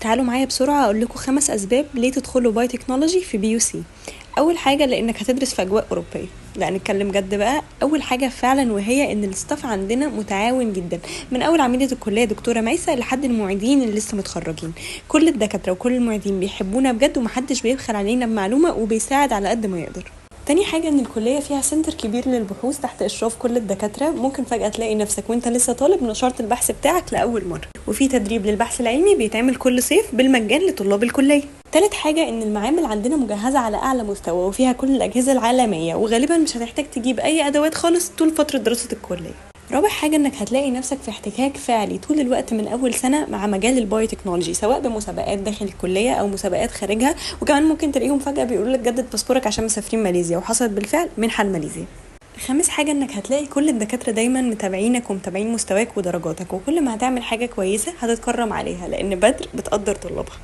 تعالوا معايا بسرعة أقول لكم 5 أسباب ليه تدخلوا باي تكنولوجي في BUC. أول حاجة لأنك هتدرس في أجواء أوروبية. لا نتكلم جد بقى. أول حاجة فعلا وهي إن الاستاف عندنا متعاون جدا، من أول عميدة الكلية دكتورة ميسة لحد المعيدين اللي لسه متخرجين. كل الدكاترة وكل المعيدين بيحبونا بجد، ومحدش بيبخل علينا بمعلومة وبيساعد على قد ما يقدر. تاني حاجة ان الكلية فيها سنتر كبير للبحوث تحت اشراف كل الدكاترة. ممكن فجأة تلاقي نفسك وانت لسه طالب نشرت البحث بتاعك لأول مرة، وفي تدريب للبحث العلمي بيتعمل كل صيف بالمجان لطلاب الكلية. تالت حاجة ان المعامل عندنا مجهزة على اعلى مستوى وفيها كل الاجهزة العالمية، وغالبا مش هتحتاج تجيب اي ادوات خالص طول فترة دراسة الكلية. رابع حاجة انك هتلاقي نفسك في احتكاك فعلي طول الوقت من اول سنة مع مجال البايو تكنولوجي، سواء بمسابقات داخل الكلية او مسابقات خارجها. وكمان ممكن تلاقيهم فجأة بيقولوا لك جدد باسبورك عشان مسافرين ماليزيا، وحصلت بالفعل منحة لماليزيا. خامس حاجة انك هتلاقي كل الدكاترة دايما متابعينك ومتابعين مستواك ودرجاتك، وكل ما هتعمل حاجة كويسة هتتكرم عليها، لان بدر بتقدر طلابها.